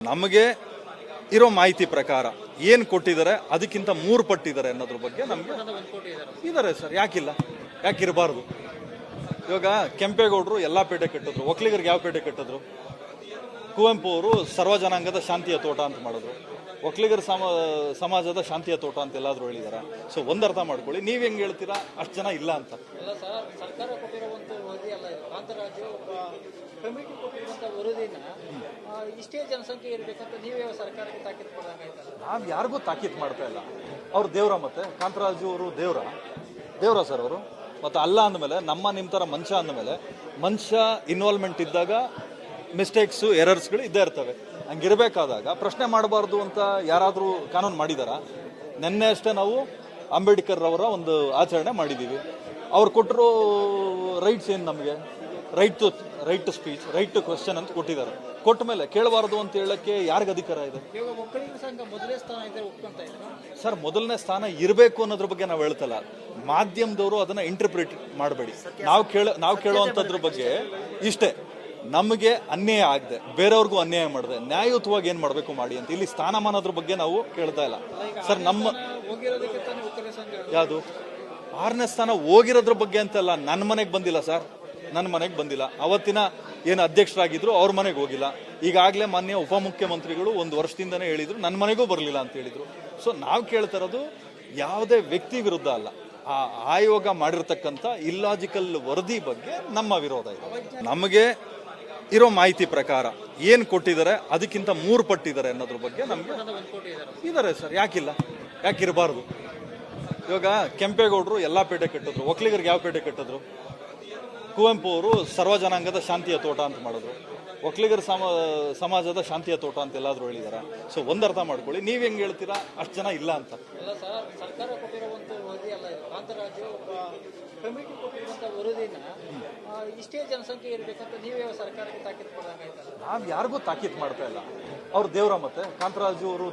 ನಮಗೆ ಇರೋ ಮಾಹಿತಿ ಪ್ರಕಾರ ಏನು ಕೊಟ್ಟಿದ್ದಾರೆ ಅದಕ್ಕಿಂತ 3 ಪಟ್ಟಿದ್ದಾರೆ ಅನ್ನೋದ್ರ ಬಗ್ಗೆ ನಮಗೆ ಇದ್ದಾರೆ ಸರ್. ಯಾಕಿಲ್ಲ, ಯಾಕಿರಬಾರ್ದು? ಇವಾಗ ಕೆಂಪೇಗೌಡರು ಎಲ್ಲಾ ಪೇಟೆ ಕಟ್ಟಿದ್ರು, ಒಕ್ಕಲಿಗರಿಗೆ ಯಾವ ಪೇಟೆ ಕಟ್ಟಿದ್ರು? ಕುವೆಂಪು ಅವರು ಸರ್ವ ಜನಾಂಗದ ಶಾಂತಿಯ ತೋಟ ಅಂತ ಮಾಡಿದ್ರು, ಒಕ್ಕಲಿಗರ ಸಮಾಜದ ಶಾಂತಿಯ ತೋಟ ಅಂತ ಎಲ್ಲಾದ್ರೂ ಹೇಳಿದಾರ? ಸೊ ಒಂದ್ ಅರ್ಥ ಮಾಡ್ಕೊಳ್ಳಿ, ನೀವ್ ಹೆಂಗ್ ಹೇಳ್ತೀರಾ ಅಷ್ಟು ಜನ ಇಲ್ಲ ಅಂತ. ಸರ್ಕಾರ ಕೊಟ್ಟಿರುವಂತ ವರದಿ ಅಲ್ಲ ಇದು, ಕಾಂತರಾಜು ಕಮಿಟಿ ಕೊಟ್ಟಿರುವಂತ ವರದಿನ ಇಷ್ಟೇ ಜನಸಂಖ್ಯೆ ಇರ್ಬೇಕಂತ ನೀವೇ ಸರ್ಕಾರಕ್ಕೆ ತಾಕೀತು ಕೊಡಂಗಾಯ್ತಲ್ಲ. ನಾವ್ ಯಾರಿಗೂ ತಾಕೀತು ಮಾಡ್ತಾ ಇಲ್ಲ. ಅವ್ರು ದೇವ್ರ, ಮತ್ತೆ ಕಾಂತರಾಜು ಅವರು ದೇವ್ರ ಸರ್ ಅವರು. ಮತ್ತೆ ಅಲ್ಲ ಅಂದಮೇಲೆ ನಿಮ್ಮ ತರ ಮನುಷ್ಯ ಅಂದಮೇಲೆ ಮನುಷ್ಯ ಇನ್ವಾಲ್ವ್ಮೆಂಟ್ ಇದ್ದಾಗ ಮಿಸ್ಟೇಕ್ಸು ಎರರ್ಸ್ಗಳು ಇದ್ದೇ ಇರ್ತವೆ. ಹಂಗಿರ್ಬೇಕಾದಾಗ ಪ್ರಶ್ನೆ ಮಾಡಬಾರ್ದು ಅಂತ ಯಾರಾದರೂ ಕಾನೂನು ಮಾಡಿದಾರ? ನಿನ್ನೆ ಅಷ್ಟೇ ನಾವು ಅಂಬೇಡ್ಕರ್ ಅವರ ಒಂದು ಆಚರಣೆ ಮಾಡಿದ್ದೀವಿ. ಅವ್ರು ಕೊಟ್ಟರು ರೈಟ್ಸ್ ಏನು ನಮಗೆ? Right to speech, right to question ಅಂತ ಕೊಟ್ಟಿದ್ದಾರೆ. ಕೊಟ್ಟ ಮೇಲೆ ಕೇಳಬಾರ್ದು ಅಂತ ಹೇಳಕ್ಕೆ ಯಾರಿಗೆ ಅಧಿಕಾರ ಇದೆ? ಸರ್, ಮೊದಲನೇ ಸ್ಥಾನ ಇರಬೇಕು ಅನ್ನೋದ್ರ ಬಗ್ಗೆ ನಾವು ಹೇಳ್ತಲ್ಲ. ಮಾಧ್ಯಮದವರು ಅದನ್ನ ಇಂಟರ್ಪ್ರಿಟ್ ಮಾಡಬೇಡಿ. ನಾವು ಕೇಳುವಂಥದ್ರ ಬಗ್ಗೆ ಇಷ್ಟೇ, ನಮಗೆ ಅನ್ಯಾಯ ಆಗದೆ ಬೇರೆಯವ್ರಿಗೂ ಅನ್ಯಾಯ ಮಾಡಿದೆ ನ್ಯಾಯಯುತವಾಗಿ ಏನ್ ಮಾಡಬೇಕು ಮಾಡಿ ಅಂತ. ಇಲ್ಲಿ ಸ್ಥಾನಮಾನದ್ರ ಬಗ್ಗೆ ನಾವು ಕೇಳ್ತಾ ಇಲ್ಲ ಸರ್. ಯಾವುದು 6ನೇ ಸ್ಥಾನ ಹೋಗಿರೋದ್ರ ಬಗ್ಗೆ ಅಂತಲ್ಲ, ನನ್ನ ಮನೆಗೆ ಬಂದಿಲ್ಲ ಸರ್, ನನ್ನ ಮನೆಗೆ ಬಂದಿಲ್ಲ. ಅವತ್ತಿನ ಏನು ಅಧ್ಯಕ್ಷರಾಗಿದ್ರು ಅವ್ರ ಮನೆಗೆ ಹೋಗಿಲ್ಲ. ಈಗಾಗಲೇ ಮಾನ್ಯ ಉಪಮುಖ್ಯಮಂತ್ರಿಗಳು 1 ವರ್ಷದಿಂದನೇ ಹೇಳಿದ್ರು ನನ್ನ ಮನೆಗೂ ಬರಲಿಲ್ಲ ಅಂತ ಹೇಳಿದ್ರು. ಸೊ ನಾವು ಕೇಳ್ತಾ ಇರೋದು ಯಾವುದೇ ವ್ಯಕ್ತಿ ವಿರುದ್ಧ ಅಲ್ಲ, ಆ ಆಯೋಗ ಮಾಡಿರ್ತಕ್ಕಂಥ ಇಲ್ಲಾಜಿಕಲ್ ವರದಿ ಬಗ್ಗೆ ನಮ್ಮ ವಿರೋಧ ಇದೆ. ನಮಗೆ ಇರೋ ಮಾಹಿತಿ ಪ್ರಕಾರ ಏನು ಕೊಟ್ಟಿದ್ದಾರೆ ಅದಕ್ಕಿಂತ 3 ಪಟ್ಟಿದ್ದಾರೆ ಅನ್ನೋದ್ರ ಬಗ್ಗೆ ನಮಗೆ ಇದ್ದಾರೆ ಸರ್. ಯಾಕಿಲ್ಲ, ಯಾಕಿರಬಾರ್ದು? ಇವಾಗ ಕೆಂಪೇಗೌಡರು ಎಲ್ಲಾ ಪೇಟೆ ಕಟ್ಟಿದ್ರು, ಒಕ್ಕಲಿಗರಿಗೆ ಯಾವ ಪೇಟೆ ಕಟ್ಟಿದ್ರು? ಕುವೆಂಪು ಅವರು ಸರ್ವ ಜನಾಂಗದ ಶಾಂತಿಯ ತೋಟ ಅಂತ ಮಾಡಿದ್ರು, ಒಕ್ಕಲಿಗರ ಸಮಾಜದ ಶಾಂತಿಯ ತೋಟ ಅಂತ ಎಲ್ಲಾದ್ರೂ ಹೇಳಿದಾರ? ಸೊ ಒಂದ್ ಅರ್ಥ ಮಾಡ್ಕೊಳ್ಳಿ, ನೀವ್ ಹೆಂಗ್ ಹೇಳ್ತೀರಾ ಅಷ್ಟು ಜನ ಇಲ್ಲ ಅಂತ. ಸರ್ಕಾರ ಕೊಟ್ಟಿರುವಂತ ವರದಿ ಅಲ್ಲ ಇದು, ಕಾಂತರಾಜು ಕಮಿಟಿ ಕೊಟ್ಟಿರುವಂತ ವರದಿನ ಇಷ್ಟೇ ಜನಸಂಖ್ಯೆ ಇರ್ಬೇಕಂತ ನೀವೇ ಸರ್ಕಾರಕ್ಕೆ ತಾಕೀತು ಕೊಡಂಗಾಯ್ತಲ್ಲ. ನಾವ್ ಯಾರಿಗೂ ತಾಕೀತು ಮಾಡ್ತಾ ಇಲ್ಲ. ಅವ್ರು ದೇವ್ರ, ಮತ್ತೆ ಕಾಂತರಾಜು ಅವರು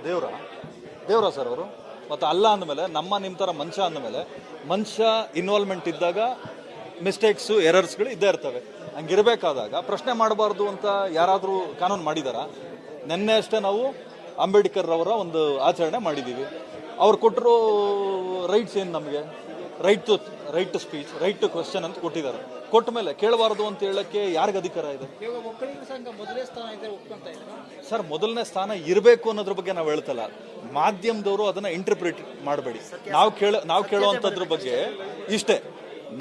ದೇವ್ರ ಸರ್ ಅವರು. ಮತ್ತೆ ಅಲ್ಲ ಅಂದಮೇಲೆ ನಿಮ್ಮ ತರ ಮನುಷ್ಯ ಅಂದಮೇಲೆ ಮನುಷ್ಯ ಇನ್ವಾಲ್ವ್ಮೆಂಟ್ ಇದ್ದಾಗ ಮಿಸ್ಟೇಕ್ಸು ಎರರ್ಸ್ಗಳು ಇದ್ದೇ ಇರ್ತವೆ. ಹಂಗಿರ್ಬೇಕಾದಾಗ ಪ್ರಶ್ನೆ ಮಾಡಬಾರ್ದು ಅಂತ ಯಾರಾದರೂ ಕಾನೂನು ಮಾಡಿದಾರ? ನಿನ್ನೆ ಅಷ್ಟೇ ನಾವು ಅಂಬೇಡ್ಕರ್ ಅವರ ಒಂದು ಆಚರಣೆ ಮಾಡಿದ್ದೀವಿ. ಅವ್ರು ಕೊಟ್ಟರು ರೈಟ್ಸ್ ಏನು ನಮಗೆ? Right to speech, right to question ಅಂತ ಕೊಟ್ಟಿದ್ದಾರೆ. ಕೊಟ್ಟ ಮೇಲೆ ಕೇಳಬಾರ್ದು ಅಂತ ಹೇಳಕ್ಕೆ ಯಾರಿಗೆ ಅಧಿಕಾರ ಇದೆ? ಸರ್, ಮೊದಲನೇ ಸ್ಥಾನ ಇರಬೇಕು ಅನ್ನೋದ್ರ ಬಗ್ಗೆ ನಾವು ಹೇಳ್ತಲ್ಲ. ಮಾಧ್ಯಮದವರು ಅದನ್ನ ಇಂಟರ್ಪ್ರಿಟ್ ಮಾಡಬೇಡಿ. ನಾವು ಕೇಳುವಂಥದ್ರ ಬಗ್ಗೆ ಇಷ್ಟೇ,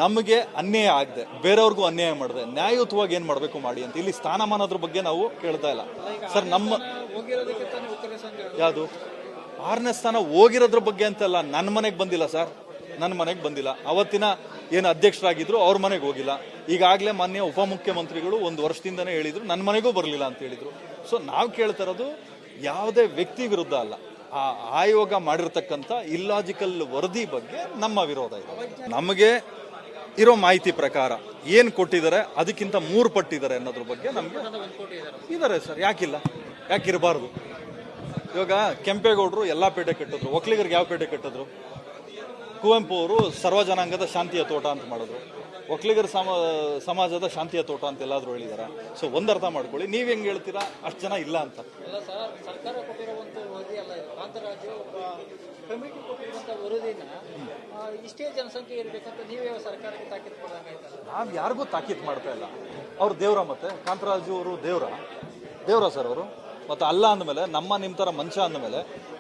ನಮಗೆ ಅನ್ಯಾಯ ಆಗದೆ ಬೇರೆಯವ್ರಿಗೂ ಅನ್ಯಾಯ ಮಾಡಿದೆ ನ್ಯಾಯಯುತವಾಗಿ ಏನ್ ಮಾಡಬೇಕು ಮಾಡಿ ಅಂತ. ಇಲ್ಲಿ ಸ್ಥಾನಮಾನದ್ರ ಬಗ್ಗೆ ನಾವು ಕೇಳ್ತಾ ಇಲ್ಲ ಸರ್. ಯಾವುದು 6ನೇ ಸ್ಥಾನ ಹೋಗಿರೋದ್ರ ಬಗ್ಗೆ ಅಂತಲ್ಲ, ನನ್ನ ಮನೆಗೆ ಬಂದಿಲ್ಲ ಸರ್, ನನ್ನ ಮನೆಗೆ ಬಂದಿಲ್ಲ. ಅವತ್ತಿನ ಏನು ಅಧ್ಯಕ್ಷರಾಗಿದ್ರು ಅವ್ರ ಮನೆಗೆ ಹೋಗಿಲ್ಲ. ಈಗಾಗಲೇ ಮಾನ್ಯ ಉಪಮುಖ್ಯಮಂತ್ರಿಗಳು 1 ವರ್ಷದಿಂದನೇ ಹೇಳಿದ್ರು ನನ್ನ ಮನೆಗೂ ಬರಲಿಲ್ಲ ಅಂತ ಹೇಳಿದ್ರು. ಸೊ ನಾವು ಕೇಳ್ತಾ ಇರೋದು ಯಾವುದೇ ವ್ಯಕ್ತಿ ವಿರುದ್ಧ ಅಲ್ಲ, ಆ ಆಯೋಗ ಮಾಡಿರ್ತಕ್ಕಂಥ ಇಲ್ಲಾಜಿಕಲ್ ವರದಿ ಬಗ್ಗೆ ನಮ್ಮ ವಿರೋಧ ಇದೆ. ನಮಗೆ ಇರೋ ಮಾಹಿತಿ ಪ್ರಕಾರ ಏನು ಕೊಟ್ಟಿದ್ದಾರೆ ಅದಕ್ಕಿಂತ 3 ಪಟ್ಟಿದ್ದಾರೆ ಅನ್ನೋದ್ರ ಬಗ್ಗೆ ನಮಗೆ ಇದ್ದಾರೆ ಸರ್. ಯಾಕಿಲ್ಲ, ಯಾಕಿರಬಾರ್ದು? ಇವಾಗ ಕೆಂಪೇಗೌಡರು ಎಲ್ಲಾ ಪೇಟೆ ಕಟ್ಟಿದ್ರು, ಒಕ್ಕಲಿಗರಿಗೆ ಯಾವ ಪೇಟೆ ಕಟ್ಟಿದ್ರು? ಕುವೆಂಪು ಅವರು ಸರ್ವ ಜನಾಂಗದ ಶಾಂತಿಯ ತೋಟ ಅಂತ ಮಾಡಿದ್ರು, ಒಕ್ಕಲಿಗರ ಸಮಾಜದ ಶಾಂತಿಯ ತೋಟ ಅಂತ ಎಲ್ಲಾದ್ರೂ ಹೇಳಿದಾರ? ಸೊ ಒಂದ್ ಅರ್ಥ ಮಾಡ್ಕೊಳ್ಳಿ, ನೀವ್ ಹೆಂಗ್ ಹೇಳ್ತೀರಾ ಅಷ್ಟು ಜನ ಇಲ್ಲ ಅಂತ. ಸರ್ಕಾರ ಕೊಟ್ಟಿರುವಂತ ವರದಿ ಅಲ್ಲ ಇದು, ಕಾಂತರಾಜು ಕಮಿಟಿ ಕೊಟ್ಟಿರುವಂತ ವರದಿನ ಇಷ್ಟೇ ಜನಸಂಖ್ಯೆ ಇರ್ಬೇಕಂತ ನೀವೇ ಸರ್ಕಾರಕ್ಕೆ ತಾಕೀತು ಕೊಡಂಗಾಯ್ತಲ್ಲ. ನಾವ್ ಯಾರಿಗೂ ತಾಕೀತು ಮಾಡ್ತಾ ಇಲ್ಲ. ಅವ್ರು ದೇವ್ರ, ಮತ್ತೆ ಕಾಂತರಾಜು ಅವರು ದೇವ್ರ ಸರ್ ಅವರು. ಮತ್ತೆ ಅಲ್ಲ ಅಂದಮೇಲೆ ನಿಮ್ಮ ತರ ಮನುಷ್ಯ ಅಂದಮೇಲೆ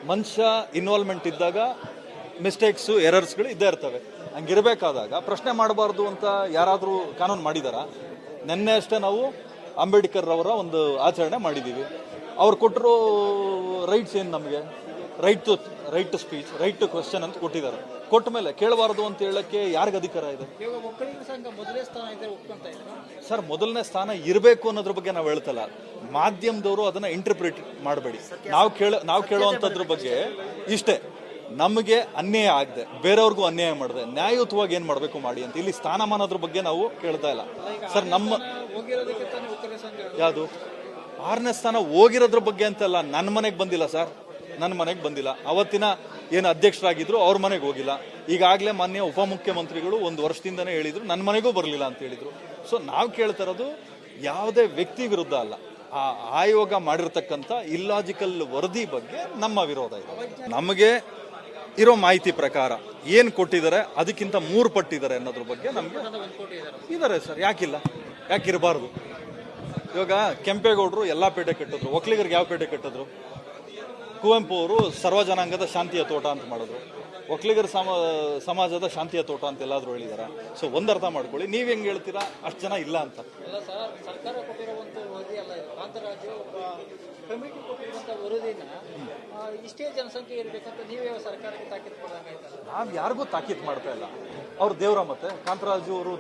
ಮನುಷ್ಯ ಇನ್ವಾಲ್ವ್ಮೆಂಟ್ ಇದ್ದಾಗ ಮಿಸ್ಟೇಕ್ಸು ಎರರ್ಸ್ಗಳು ಇದ್ದೇ ಇರ್ತವೆ. ಹಂಗಿರ್ಬೇಕಾದಾಗ ಪ್ರಶ್ನೆ ಮಾಡಬಾರ್ದು ಅಂತ ಯಾರಾದರೂ ಕಾನೂನು ಮಾಡಿದಾರ? ನಿನ್ನೆ ಅಷ್ಟೇ ನಾವು ಅಂಬೇಡ್ಕರ್ ಅವರ ಒಂದು ಆಚರಣೆ ಮಾಡಿದ್ದೀವಿ. ಅವ್ರು ಕೊಟ್ಟರು ರೈಟ್ಸ್ ಏನು ನಮಗೆ? Right to speech, right to question ಅಂತ ಕೊಟ್ಟಿದ್ದಾರೆ. ಕೊಟ್ಟ ಮೇಲೆ ಕೇಳಬಾರ್ದು ಅಂತ ಹೇಳಕ್ಕೆ ಯಾರಿಗೆ ಅಧಿಕಾರ ಇದೆ? ಸರ್, ಮೊದಲನೇ ಸ್ಥಾನ ಇರಬೇಕು ಅನ್ನೋದ್ರ ಬಗ್ಗೆ ನಾವು ಹೇಳ್ತಲ್ಲ. ಮಾಧ್ಯಮದವರು ಅದನ್ನ ಇಂಟರ್ಪ್ರಿಟ್ ಮಾಡಬೇಡಿ. ನಾವು ಕೇಳುವಂಥದ್ರ ಬಗ್ಗೆ ಇಷ್ಟೇ, ನಮಗೆ ಅನ್ಯಾಯ ಆಗದೆ ಬೇರೆಯವ್ರಿಗೂ ಅನ್ಯಾಯ ಮಾಡಿದೆ ನ್ಯಾಯಯುತವಾಗಿ ಏನ್ ಮಾಡಬೇಕು ಮಾಡಿ ಅಂತ. ಇಲ್ಲಿ ಸ್ಥಾನಮಾನದ್ರ ಬಗ್ಗೆ ನಾವು ಕೇಳ್ತಾ ಇಲ್ಲ ಸರ್. ಯಾವುದು 6ನೇ ಸ್ಥಾನ ಹೋಗಿರೋದ್ರ ಬಗ್ಗೆ ಅಂತಲ್ಲ, ನನ್ನ ಮನೆಗೆ ಬಂದಿಲ್ಲ ಸರ್, ನನ್ನ ಮನೆಗೆ ಬಂದಿಲ್ಲ. ಅವತ್ತಿನ ಏನು ಅಧ್ಯಕ್ಷರಾಗಿದ್ರು ಅವ್ರ ಮನೆಗೆ ಹೋಗಿಲ್ಲ. ಈಗಾಗಲೇ ಮಾನ್ಯ ಉಪಮುಖ್ಯಮಂತ್ರಿಗಳು 1 ವರ್ಷದಿಂದನೇ ಹೇಳಿದ್ರು ನನ್ನ ಮನೆಗೂ ಬರಲಿಲ್ಲ ಅಂತ ಹೇಳಿದ್ರು. ಸೊ ನಾವು ಕೇಳ್ತಾ ಇರೋದು ಯಾವುದೇ ವ್ಯಕ್ತಿ ವಿರುದ್ಧ ಅಲ್ಲ, ಆ ಆ ಆಯೋಗ ಮಾಡಿರ್ತಕ್ಕಂಥ ಇಲ್ಲಾಜಿಕಲ್ ವರದಿ ಬಗ್ಗೆ ನಮ್ಮ ವಿರೋಧ ಇದೆ. ನಮಗೆ ಇರೋ ಮಾಹಿತಿ ಪ್ರಕಾರ ಏನು ಕೊಟ್ಟಿದ್ದಾರೆ ಅದಕ್ಕಿಂತ 3 ಪಟ್ಟಿದ್ದಾರೆ ಅನ್ನೋದ್ರ ಬಗ್ಗೆ ನಮಗೆ ಇದ್ದಾರೆ ಸರ್. ಯಾಕಿಲ್ಲ, ಯಾಕಿರಬಾರ್ದು? ಇವಾಗ ಕೆಂಪೇಗೌಡರು ಎಲ್ಲ ಪೇಟೆ ಕಟ್ಟಿದ್ರು, ಒಕ್ಕಲಿಗರಿಗೆ ಯಾವ ಪೇಟೆ ಕಟ್ಟಿದ್ರು? ಕುವೆಂಪು ಅವರು ಸರ್ವ ಜನಾಂಗದ ಶಾಂತಿಯ ತೋಟ ಅಂತ ಮಾಡಿದ್ರು, ಒಕ್ಕಲಿಗರ ಸಮಾಜದ ಶಾಂತಿಯ ತೋಟ ಅಂತ ಎಲ್ಲಾದ್ರೂ ಹೇಳಿದಾರ? ಸೊ ಒಂದ್ ಅರ್ಥ ಮಾಡ್ಕೊಳ್ಳಿ, ನೀವ್ ಹೆಂಗ್ ಹೇಳ್ತೀರಾ ಅಷ್ಟು ಜನ ಇಲ್ಲ ಅಂತ. ಅಲ್ಲ ಸರ್, ಸರ್ಕಾರ ಕೊಟ್ಟಿರುವಂತ ವರದಿ ಅಲ್ಲ ಇದು. ಕಾಂತರಾಜು ಒಬ್ಬ ಕಮಿಟಿ ಕೊಟ್ಟಿರುವಂತ ವರದಿನ ಇಷ್ಟೇ ಜನಸಂಖ್ಯೆ ಇರ್ಬೇಕಂತ ನೀವೇ ಸರ್ಕಾರಕ್ಕೆ ತಾಕೀತು ಕೊಡಂಗಾಯ್ತಲ್ಲ. ನಾವ್ ಯಾರಿಗೂ ತಾಕೀತ್ ಮಾಡ್ತಾ ಇಲ್ಲ. ಅವ್ರು ದೇವ್ರ, ಮತ್ತೆ ಕಾಂತರಾಜು ಅವರು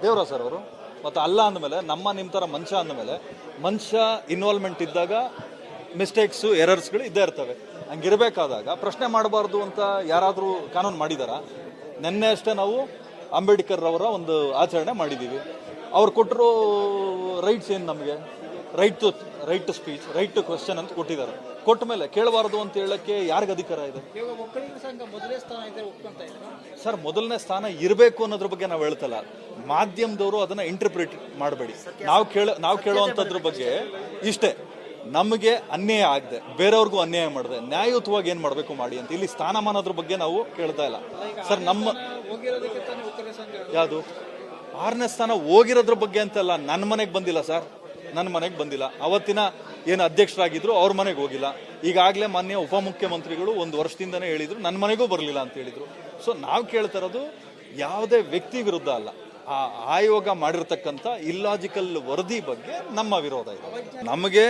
ದೇವ್ರ ಸರ್ ಅವರು. ಮತ್ತೆ ಅಲ್ಲ ಅಂದಮೇಲೆ ನಿಮ್ಮ ತರ ಮನುಷ್ಯ ಅಂದಮೇಲೆ ಮನುಷ್ಯ ಇನ್ವಾಲ್ವ್ಮೆಂಟ್ ಇದ್ದಾಗ ಮಿಸ್ಟೇಕ್ಸು ಎರರ್ಸ್ಗಳು ಇದ್ದೇ ಇರ್ತವೆ. ಹಂಗಿರ್ಬೇಕಾದಾಗ ಪ್ರಶ್ನೆ ಮಾಡಬಾರ್ದು ಅಂತ ಯಾರಾದರೂ ಕಾನೂನು ಮಾಡಿದಾರ? ನಿನ್ನೆ ಅಷ್ಟೇ ನಾವು ಅಂಬೇಡ್ಕರ್ ಅವರ ಒಂದು ಆಚರಣೆ ಮಾಡಿದ್ದೀವಿ. ಅವ್ರು ಕೊಟ್ಟರು ರೈಟ್ಸ್ ಏನು ನಮಗೆ? Right to speech, right to question ಅಂತ ಕೊಟ್ಟಿದ್ದಾರೆ. ಕೊಟ್ಟ ಮೇಲೆ ಕೇಳಬಾರ್ದು ಅಂತ ಹೇಳಕ್ಕೆ ಯಾರಿಗೆ ಅಧಿಕಾರ ಇದೆ? ಇವಾಗ ಒಕ್ಕಲಿಗರ ಸಂಘ ಮೊದಲನೇ ಸ್ಥಾನ ಇದ್ರೆ ಒಪ್ಕೊಂತ ಇದ್ರು ಸರ್. ಮೊದಲನೇ ಸ್ಥಾನ ಇರಬೇಕು ಅನ್ನೋದ್ರ ಬಗ್ಗೆ ನಾವು ಹೇಳ್ತಲ್ಲ. ಮಾಧ್ಯಮದವರು ಅದನ್ನ ಇಂಟರ್ಪ್ರಿಟ್ ಮಾಡಬೇಡಿ. ನಾವು ಕೇಳುವಂಥದ್ರ ಬಗ್ಗೆ ಇಷ್ಟೇ, ನಮಗೆ ಅನ್ಯಾಯ ಆಗದೆ ಬೇರೆಯವ್ರಿಗೂ ಅನ್ಯಾಯ ಮಾಡಿದೆ ನ್ಯಾಯಯುತವಾಗಿ ಏನ್ ಮಾಡಬೇಕು ಮಾಡಿ ಅಂತ. ಇಲ್ಲಿ ಸ್ಥಾನಮಾನದ್ರ ಬಗ್ಗೆ ನಾವು ಕೇಳ್ತಾ ಇಲ್ಲ ಸರ್. ನಮ್ಮ ಯಾವುದು 6ನೇ ಸ್ಥಾನ ಹೋಗಿರೋದ್ರ ಬಗ್ಗೆ ಅಂತಲ್ಲ, ನನ್ನ ಮನೆಗೆ ಬಂದಿಲ್ಲ ಸರ್. ನನ್ನ ಮನೆಗೆ ಬಂದಿಲ್ಲ. ಅವತ್ತಿನ ಏನು ಅಧ್ಯಕ್ಷರಾಗಿದ್ರು ಅವ್ರ ಮನೆಗೆ ಹೋಗಿಲ್ಲ. ಈಗಾಗಲೇ ಮಾನ್ಯ ಉಪಮುಖ್ಯಮಂತ್ರಿಗಳು 1 ವರ್ಷದಿಂದನೇ ಹೇಳಿದ್ರು, ನನ್ನ ಮನೆಗೂ ಬರಲಿಲ್ಲ ಅಂತ ಹೇಳಿದ್ರು. ಸೊ ನಾವು ಕೇಳ್ತಾ ಇರೋದು ಯಾವುದೇ ವ್ಯಕ್ತಿ ವಿರುದ್ಧ ಅಲ್ಲ, ಆ ಆಯೋಗ ಮಾಡಿರ್ತಕ್ಕಂಥ ಇಲ್ಲಾಜಿಕಲ್ ವರದಿ ಬಗ್ಗೆ ನಮ್ಮ ವಿರೋಧ ಇದೆ. ನಮಗೆ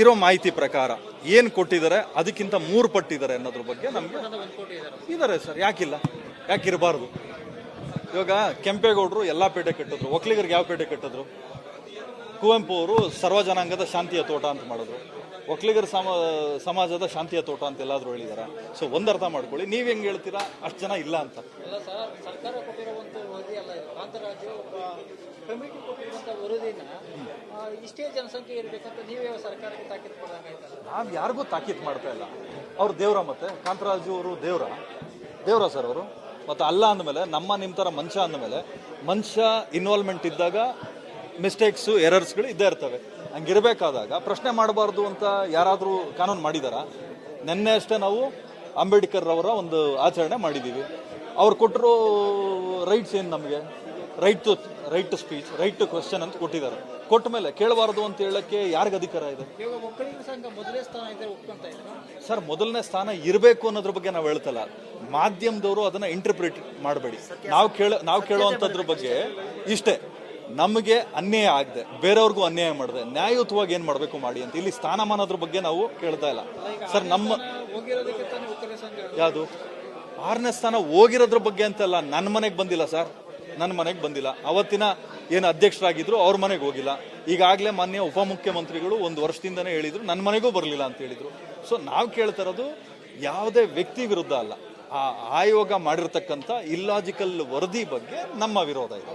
ಇರೋ ಮಾಹಿತಿ ಪ್ರಕಾರ ಏನು ಕೊಟ್ಟಿದ್ದಾರೆ ಅದಕ್ಕಿಂತ 3 ಪಟ್ಟಿದ್ದಾರೆ ಅನ್ನೋದ್ರ ಬಗ್ಗೆ ನಮಗೆ ಇದ್ದಾರೆ ಸರ್. ಯಾಕಿಲ್ಲ, ಯಾಕಿರಬಾರ್ದು? ಇವಾಗ ಕೆಂಪೇಗೌಡರು ಎಲ್ಲ ಪೇಟೆ ಕಟ್ಟಿದ್ರು, ಒಕ್ಕಲಿಗರಿಗೆ ಯಾವ ಪೇಟೆ ಕಟ್ಟಿದ್ರು? ಕುವೆಂಪು ಅವರು ಸರ್ವ ಜನಾಂಗದ ಶಾಂತಿಯ ತೋಟ ಅಂತ ಮಾಡಿದ್ರು, ಒಕ್ಕಲಿಗರ ಸಮಾಜದ ಶಾಂತಿಯ ತೋಟ ಅಂತ ಎಲ್ಲಾದ್ರೂ ಹೇಳಿದಾರ? ಸೊ ಒಂದ್ ಅರ್ಥ ಮಾಡ್ಕೊಳ್ಳಿ, ನೀವ್ ಹೆಂಗ್ ಹೇಳ್ತೀರಾ ಅಷ್ಟು ಜನ ಇಲ್ಲ ಅಂತ. ಅಲ್ಲ ಸರ್, ಸರ್ಕಾರ ಕೊಟ್ಟಿರುವಂತ ವರದಿ ಅಲ್ಲ ಇದು. ಕಾಂತರಾಜು ಒಬ್ಬ ಕಮಿಟಿ ಕೊಟ್ಟಿರುವಂತ ವರದಿನ ಇಷ್ಟೇ ಜನಸಂಖ್ಯೆ ಇರ್ಬೇಕಂತ ನೀವೇ ಸರ್ಕಾರಕ್ಕೆ ತಾಕೀತು ಕೊಡಂಗಾಯ್ತಲ್ಲ. ನಾವ್ ಯಾರಿಗೂ ತಾಕೀತ್ ಮಾಡ್ತಾ ಇಲ್ಲ. ಅವ್ರು ದೇವ್ರ, ಮತ್ತೆ ಕಾಂತರಾಜು ಅವರು ದೇವ್ರ ಸರ್ ಅವರು. ಮತ್ತೆ ಅಲ್ಲ ಅಂದಮೇಲೆ ನಿಮ್ಮ ತರ ಮನುಷ್ಯ ಅಂದಮೇಲೆ ಮನುಷ್ಯ ಇನ್ವಾಲ್ವ್ಮೆಂಟ್ ಇದ್ದಾಗ ಮಿಸ್ಟೇಕ್ಸು ಎರರ್ಸ್ಗಳು ಇದ್ದೇ ಇರ್ತವೆ. ಹಂಗಿರ್ಬೇಕಾದಾಗ ಪ್ರಶ್ನೆ ಮಾಡಬಾರ್ದು ಅಂತ ಯಾರಾದರೂ ಕಾನೂನು ಮಾಡಿದಾರ? ನಿನ್ನೆ ಅಷ್ಟೇ ನಾವು ಅಂಬೇಡ್ಕರ್ ಅವರ ಒಂದು ಆಚರಣೆ ಮಾಡಿದ್ದೀವಿ. ಅವ್ರು ಕೊಟ್ಟರು ರೈಟ್ಸ್ ಏನು ನಮಗೆ? Right to speech, right to question ಅಂತ ಕೊಟ್ಟಿದ್ದಾರೆ. ಕೊಟ್ಟ ಮೇಲೆ ಕೇಳಬಾರ್ದು ಅಂತ ಹೇಳಕ್ಕೆ ಯಾರಿಗೆ ಅಧಿಕಾರ ಇದೆ? ಇವಾಗ ಒಕ್ಕಲಿಗರ ಸಂಘ ಮೊದಲನೇ ಸ್ಥಾನ ಇದ್ರೆ ಒಪ್ಕೊಂತ ಇದ್ರು ಸರ್. ಮೊದಲನೇ ಸ್ಥಾನ ಇರಬೇಕು ಅನ್ನೋದ್ರ ಬಗ್ಗೆ ನಾವು ಹೇಳ್ತಲ್ಲ. ಮಾಧ್ಯಮದವರು ಅದನ್ನ ಇಂಟರ್ಪ್ರಿಟ್ ಮಾಡಬೇಡಿ. ನಾವು ಕೇಳುವಂಥದ್ರ ಬಗ್ಗೆ ಇಷ್ಟೇ, ನಮಗೆ ಅನ್ಯಾಯ ಆಗದೆ ಬೇರೆಯವ್ರಿಗೂ ಅನ್ಯಾಯ ಮಾಡಿದೆ ನ್ಯಾಯಯುತವಾಗಿ ಏನ್ ಮಾಡಬೇಕು ಮಾಡಿ ಅಂತ. ಇಲ್ಲಿ ಸ್ಥಾನಮಾನದ್ರ ಬಗ್ಗೆ ನಾವು ಕೇಳ್ತಾ ಇಲ್ಲ ಸರ್. ನಮ್ಮ ಯಾವುದು 6ನೇ ಸ್ಥಾನ ಹೋಗಿರೋದ್ರ ಬಗ್ಗೆ ಅಂತಲ್ಲ, ನನ್ನ ಮನೆಗೆ ಬಂದಿಲ್ಲ ಸರ್. ನನ್ನ ಮನೆಗೆ ಬಂದಿಲ್ಲ. ಅವತ್ತಿನ ಏನು ಅಧ್ಯಕ್ಷರಾಗಿದ್ರು ಅವ್ರ ಮನೆಗೆ ಹೋಗಿಲ್ಲ. ಈಗಾಗಲೇ ಮಾನ್ಯ ಉಪಮುಖ್ಯಮಂತ್ರಿಗಳು 1 ವರ್ಷದಿಂದನೇ ಹೇಳಿದ್ರು, ನನ್ನ ಮನೆಗೂ ಬರಲಿಲ್ಲ ಅಂತ ಹೇಳಿದ್ರು. ಸೊ ನಾವು ಕೇಳ್ತಾ ಇರೋದು ಯಾವುದೇ ವ್ಯಕ್ತಿ ವಿರುದ್ಧ ಅಲ್ಲ, ಆ ಆಯೋಗ ಮಾಡಿರ್ತಕ್ಕಂಥ ಇಲ್ಲಾಜಿಕಲ್ ವರದಿ ಬಗ್ಗೆ ನಮ್ಮ ವಿರೋಧ ಇದೆ.